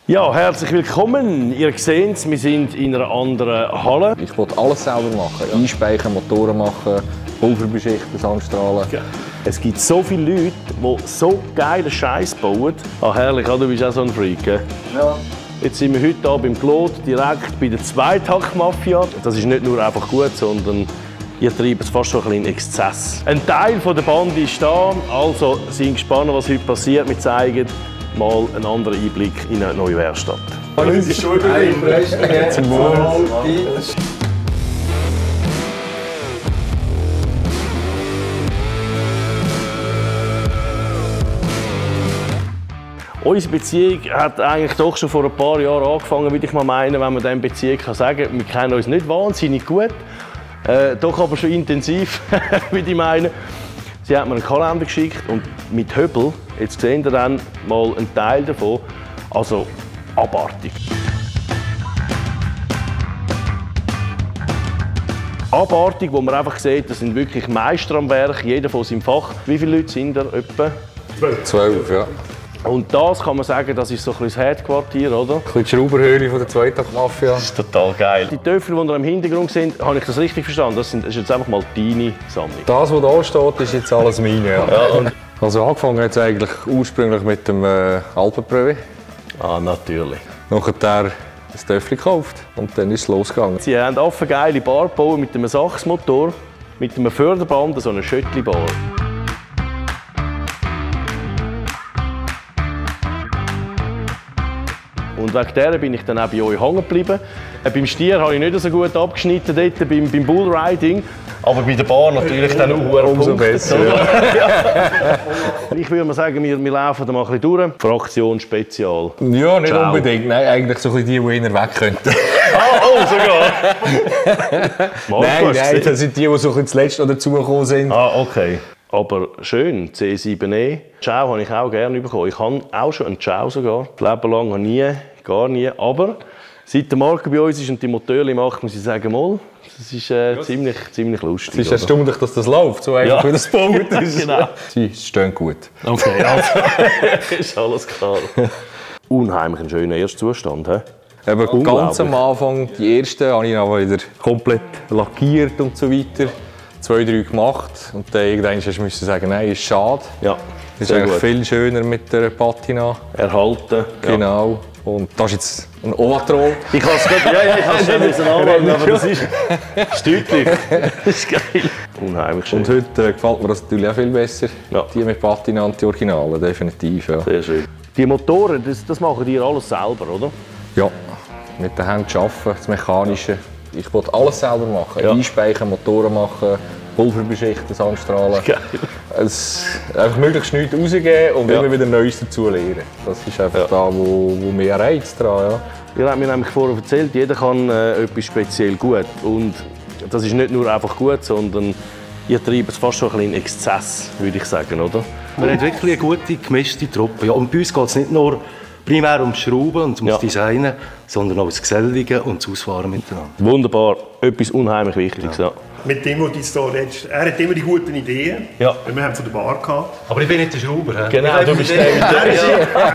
Ja, herzlich willkommen. Ihr seht es, wir sind in einer anderen Halle. Ich wollte alles selber machen. Ja. Einspeichen, Motoren machen, Pulver beschichten, Sandstrahlen. Ja. Es gibt so viele Leute, die so geilen Scheiß bauen. Ah, herrlich, du bist auch so ein Freak. Ja. Jetzt sind wir heute hier beim Claude, direkt bei der Zweitakt-Mafia. Das ist nicht nur einfach gut, sondern ihr treibt es fast schon ein bisschen in Exzess. Ein Teil der Bande ist da, also sind gespannt, was heute passiert. Wir zeigen mal einen anderen Einblick in eine neue Werkstatt. Zum Wohl. Unsere Beziehung hat eigentlich doch schon vor ein paar Jahren angefangen, würde ich mal meinen, wenn man diese Beziehung sagen kann. Wir kennen uns nicht wahnsinnig gut, doch aber schon intensiv, würde ich meinen. Sie hat mir einen Kalender geschickt und mit Höbel, jetzt seht ihr dann mal einen Teil davon, also abartig. Abartig, wo man einfach sieht, das sind wirklich Meister am Werk, jeder von seinem Fach. Wie viele Leute sind da etwa? 12, ja. Und das kann man sagen, das ist so ein bisschen das Headquartier, oder? Ein bisschen die Schrauberhöhle von der Zweitakt-Mafia. Das ist total geil. Die Töpfe, die da im Hintergrund sind, habe ich das richtig verstanden? Das ist jetzt einfach mal deine Sammlung. Das, was hier steht, ist jetzt alles meine. Ja. Und also angefangen hat es eigentlich ursprünglich mit dem Alpenpröve. natürlich. Nachher ein Töffel gekauft und dann ist es losgegangen. Sie haben eine geile Bar gebaut mit einem Sachsmotor, mit einem Förderband, so eine Schöttli-Bar. Und wegen der bin ich dann auch bei euch hängen geblieben. Beim Stier habe ich nicht so gut abgeschnitten, dort, beim Bullriding. Aber bei der Bahn natürlich dann auch umso besser. Ja. Ich würde mal sagen, wir laufen da mal ein bisschen durch. Fraktion Spezial. Ja, nicht Ciao. unbedingt. Nein, eigentlich so ein bisschen die eher weg könnten. Sogar? Nein, das sind die so ein zuletzt dazugekommen sind. Okay. Aber schön, C7E. Ciao habe ich auch gerne bekommen. Ich habe auch schon einen Ciao sogar. Das Leben lang habe ich gar nie. Aber seit der Marke bei uns ist und die Motoren macht, muss ich sagen, mal, das ist ziemlich lustig. Es ist erstaunlich, dass das läuft, so einfach, wie das gebaut ist. Genau. Sie stehen gut. Okay, also ist alles klar. Unheimlich ein schöner Erstzustand. He? Eben ganz am Anfang, die ersten, habe ich dann wieder komplett lackiert und so weiter. 2, 3 gemacht und dann irgendwann musste ich sagen, nein, ist schade. Ja, das ist eigentlich viel schöner mit der Patina. Erhalten. Genau. Ja. Und das ist jetzt ein Ovatrol. Ich kann es nicht anwenden, aber das ist deutlich. Das ist geil. Unheimlich schön. Und heute gefällt mir das natürlich auch viel besser. Ja. Die mit Patina und die Originalen, definitiv. Ja. Sehr schön. Die Motoren, das machen die alles selber, oder? Ja, mit den Händen arbeiten, das Mechanische. Ich wollte alles selber machen. Ja. Einspeichen, Motoren machen, Pulver beschichten, Sandstrahlen. Geil. Einfach möglichst nichts rausgeben und immer wieder Neues dazu lernen. Das ist einfach da, wo mehr reizt dran. Ja. Ihr habt mir nämlich vorher erzählt, jeder kann etwas speziell gut. Und das ist nicht nur einfach gut, sondern ihr treibt es fast schon ein bisschen in Exzess, würde ich sagen, oder? Wir haben wirklich eine gute, gemischte Truppe. Ja, und bei uns geht es nicht nur primär ums Schrauben und ums Designen, sondern auch das Gesellige und das Ausfahren miteinander. Wunderbar, etwas unheimlich Wichtiges. Genau. Ja. Mit dem, was du jetzt hier redest, er hat immer die guten Ideen. Ja. Wir haben von der Bar gehabt. Aber ich bin nicht der Schrauber. Genau, du bist der.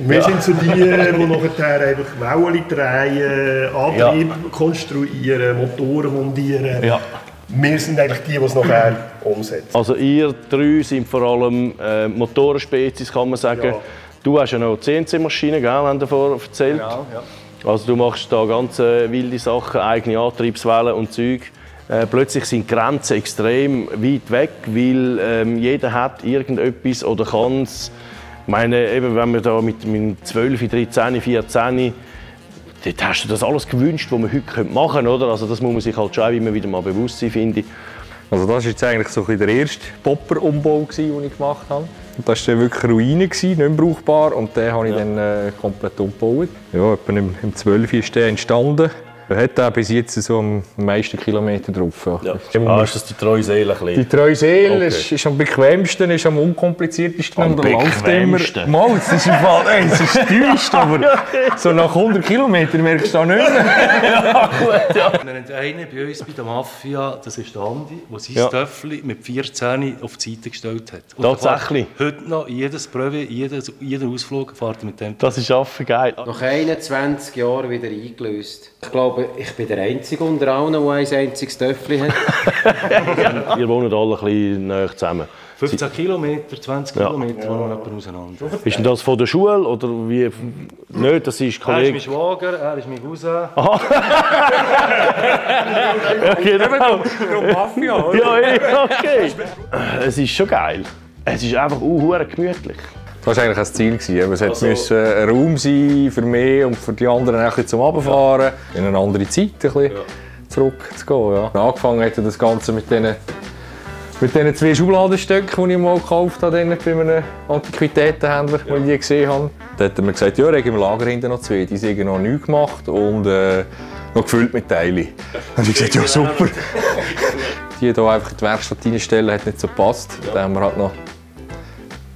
Wir sind so die nachher einfach Wellen drehen, Antrieb konstruieren, Motoren montieren. Ja. Wir sind eigentlich die es nachher umsetzen. Also ihr drei sind vor allem Motorenspezies, kann man sagen. Ja. Du hast ja noch CNC-Maschinen, haben wir vorher erzählt. Genau, ja. Also du machst da ganz wilde Sachen, eigene Antriebswellen und Zeug. Plötzlich sind die Grenzen extrem weit weg, weil jeder hat irgendetwas oder kann es. Ich meine, eben, wenn wir da mit 12, 13, 14, dort hast du das alles gewünscht, was man heute machen könnte, oder? Also das muss man sich halt schon immer wieder mal bewusst sein, finde ich. Also das war jetzt eigentlich so der erste Popper-Umbau, den ich gemacht habe. Und das war dann wirklich Ruine, nicht mehr brauchbar. Und den habe ich dann komplett umgebaut. Ja, etwa im 12. ist der entstanden. Er hat da bis jetzt so am meisten Kilometer drauf. Ja. Ist das die treue Seele? Die treue Seele ist am bequemsten, ist am unkompliziertesten. Am bequemsten? Mal, das ist im Fall, es ist täuscht, aber so nach 100 Kilometern merkst du da nicht mehr. Ja, gut, ja. Wir haben einen bei uns bei der Mafia, das ist der Andi, der sein Töffel mit 14 auf die Seite gestellt hat. Und tatsächlich? Heute noch jedes Pröve, jeder Ausflug fährt mit dem. Das ist einfach geil. Nach 21 Jahren wieder eingelöst. Ich glaube, ich bin der Einzige unter allen, der ein einziges Töffel hat. Ihr wohnt alle ein bisschen näher zusammen. 15 Kilometer, 20 Kilometer wohnen wir auseinander. Ist denn das von der Schule oder wie? Nicht, das ist Kollege. Er ist mein Schwager, er ist mein Cousin. Aha. Ja, genau. Mafia, oder? Ja, okay. Es ist schon geil. Es ist einfach gemütlich. Das war eigentlich das Ziel. Es musste ein Raum sein für mich und für die anderen ein bisschen zum Runterfahren. In eine andere Zeit ein bisschen zurückzugehen. Ja. Angefangen hat das Ganze mit diesen 2 Schubladenstöcken, die ich mal gekauft habe bei einem Antiquitätenhändler, den ich die gesehen habe. Da hat er mir gesagt, ja, im Lager hinten noch 2, die haben noch nichts gemacht und noch gefüllt mit Teilen. Und ich gesagt, ja super. Die hier einfach in die Werkstatt reinstellen, hat nicht so gepasst. Da haben wir halt noch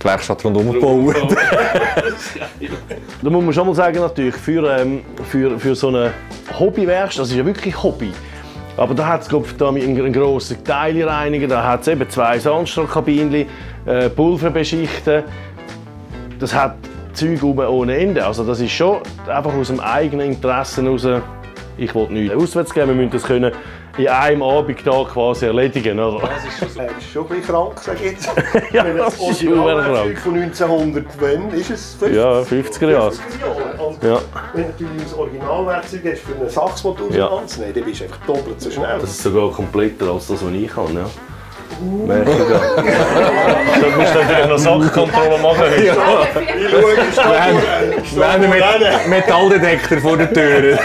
die Werkstatt rundherum gebaut. Da muss man schon mal sagen, natürlich, für so eine Hobbywerkstatt, das ist ja wirklich Hobby. Aber da hat es einen grossen Teilereiniger, da hat es eben 2 Sandstrahlkabinen, Pulver beschichten. Das hat Zeug ohne Ende. Also das ist schon einfach aus dem eigenen Interesse heraus, ich will nichts auswärts gehen, wir müssen das können in einem Abend da quasi erledigen. Oder? Das ist schon ein bisschen krank, sage ich jetzt. Ja, das ist schon krank. Von 1900, wann ist es? 50? Ja, 50er Jahre. Ja. Wenn du ein Originalwerkzeug hast für einen Sachsmotor anzunehmen, dann bist du einfach doppelt so schnell. Das ist sogar kompletter als das, was ich kann. Ja. Merke ich gar. Du musst natürlich noch Sachkontrolle machen. Ich schaue, Wir haben einen Metalldetektor vor der Tür.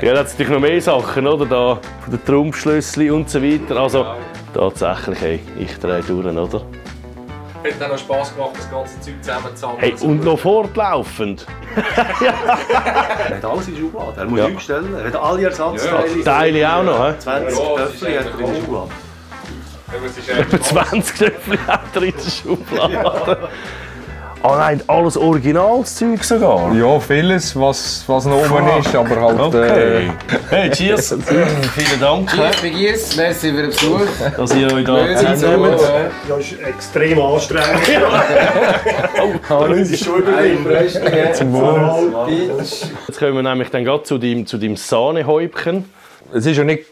Ja, da hat es natürlich noch mehr Sachen, oder? Da, von den Trumpfschlüsseln und so weiter. Also tatsächlich, hey, ich drehe durch, oder? Hat dann noch Spass gemacht, das ganze Zeug zusammenzusammeln. Hey, und noch fortlaufend. Er hat alles in die Schublade. Er muss nichts stellen. Er hat alle Ersatzteile. Teile auch noch, hä? 20 Töpfchen hat er in der Schublade. Etwa 20 Töpfchen hat er in der Schublade. Oh nein, alles Originalszeug sogar? Ja, vieles, was noch oben ist, aber halt... Okay. Hey, cheers. Vielen Dank. Cheers, Begiers, merci für den Besuch. Dass ihr euch da Grüezi nehmt. Ja, das ist extrem anstrengend. Das ist schon übertrieben. Zum Wohl. Jetzt kommen wir nämlich dann gerade zu deinem Sahnehäubchen. Es war ja nicht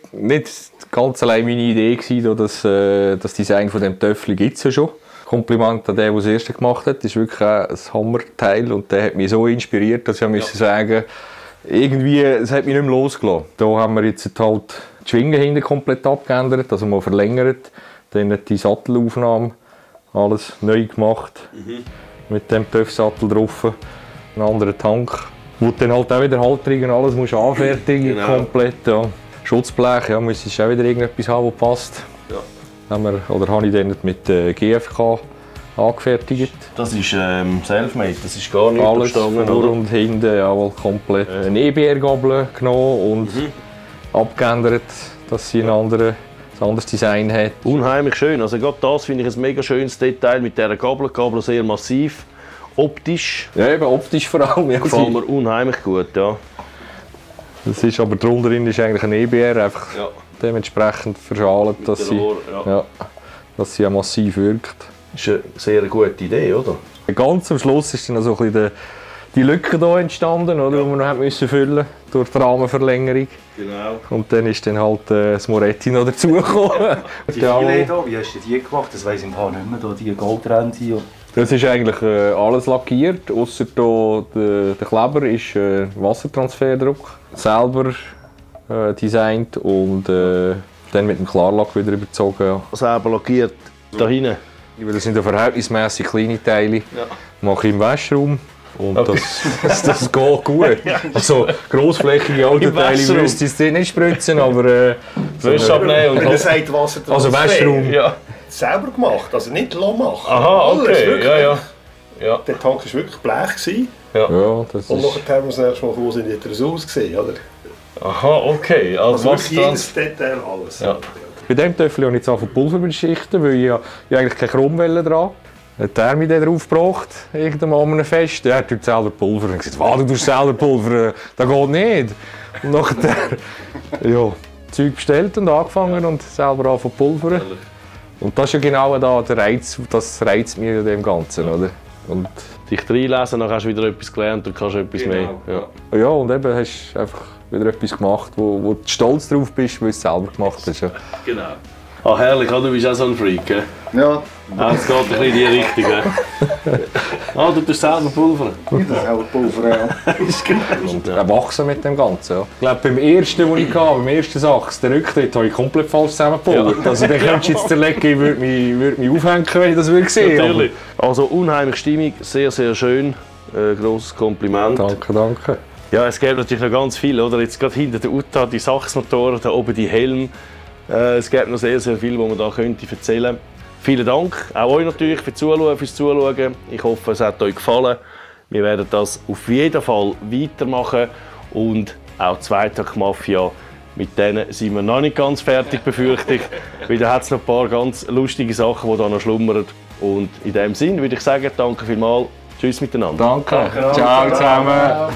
ganz allein meine Idee, das Design von diesem Töffel gibt es ja schon. Kompliment an den, der das erste gemacht hat. Das ist wirklich ein Hammerteil und der hat mich so inspiriert, dass ich sagen irgendwie, es hat mich nicht mehr losgelassen. Da haben wir jetzt halt die Schwingen hinten komplett abgeändert, also mal verlängert, dann die Sattelaufnahme, alles neu gemacht, mit dem Töff-Sattel drauf, einen anderen Tank, wo du dann halt auch wieder Halterungen alles musst anfertigen, komplett. Ja. Schutzblech, ja, muss auch wieder irgendetwas haben, das passt. Habe ich dann mit GFK angefertigt. Das ist Selfmade, das ist gar nicht alles vor und hinten, jawohl, komplett. Eine EBR-Gabel genommen und abgeändert, dass sie ein anderes Design hat. Unheimlich schön, also gerade das finde ich ein mega schönes Detail mit dieser Gabel. Die Gabel sehr massiv, optisch. Ja, eben optisch vor allem. Ja, gefällt mir unheimlich gut, ja. Das ist aber drunter ist eigentlich ein EBR, einfach dementsprechend verschalt, dass sie ja massiv wirkt. Das ist eine sehr gute Idee, oder? Ganz am Schluss ist dann so ein bisschen die Lücke hier entstanden, oder, die wir noch müssen füllen durch die Rahmenverlängerung. Genau. Und dann ist dann halt das Moretti noch dazugekommen. Die Filet hier, wie hast du die gemacht? Das weiss ich im Fall nicht mehr, die Goldränder. Das ist eigentlich alles lackiert, ausser der Kleber ist Wassertransferdruck. Selber designt und dann mit dem Klarlack wieder überzogen. Ja. Selber lackiert, da hinten? Das sind ja verhältnismäßig kleine Teile. Ja. Mache ich im Waschraum und das geht gut. Also grossflächige Autoteile müsste ich nicht spritzen, aber... Frisch abnehmen und... Wenn er sagt Wassertransfer, also Waschraum. Ja. Selber gemacht, also nicht machen. Aha, okay, ja. Der Tank war wirklich Blech. Ja, das und nachher haben wir das nächste Mal gekommen, sind, hat er so ausgesehen, oder? Aha, okay. Also jedes Detail, alles. Ja. Bei diesem Töffel habe ich jetzt angefangen Pulver beschichten, weil ich eigentlich keine Chromwelle dran hat er mich dann drauf gebracht, irgendwann an einem Fest. Er tut selber Pulver. Und ich gesagt, du tust selber Pulver, das geht nicht. Und nachher ja, Zeug bestellt und angefangen und selber angefangen pulvern. Und das ist ja genau da der Reiz, das reizt mich an dem Ganzen, oder? Und dich reinlesen, dann hast du wieder etwas gelernt und kannst etwas mehr. Ja, und eben hast du einfach wieder etwas gemacht, wo du stolz drauf bist, weil du es selber gemacht hast. Ja. Genau. Ah, herrlich, du bist auch so ein Freak, gell? Ja. Ah, es geht ein bisschen in die Richtung, gell? Ah, du tust selber Pulver? Ich tue selber Pulver, ja. Und erwachsen mit dem Ganzen. Ja. Ich glaube, beim ersten, den ich hatte, beim ersten Sachs, den Rücktritt, habe ich komplett falsch zusammengepulvert. Ja. Also den könntest du jetzt zerlegen, ich würde mich aufhängen, wenn ich das sehen würde. Natürlich. Also unheimlich stimmig, sehr, sehr schön. Grosses Kompliment. Danke, danke. Ja, es gibt natürlich noch ganz viel, oder? Jetzt gerade hinter der Uta, die Sachsmotoren, da oben die Helme. Es gibt noch sehr, sehr viel, was man da könnte erzählen könnte. Vielen Dank, auch euch natürlich fürs Zuschauen. Ich hoffe, es hat euch gefallen. Wir werden das auf jeden Fall weitermachen. Und auch Zweitag Mafia, mit denen sind wir noch nicht ganz fertig, befürchte ich. Weil da hat es noch ein paar ganz lustige Sachen, die da noch schlummern. Und in diesem Sinne würde ich sagen, danke vielmals. Tschüss miteinander. Danke. Ciao zusammen.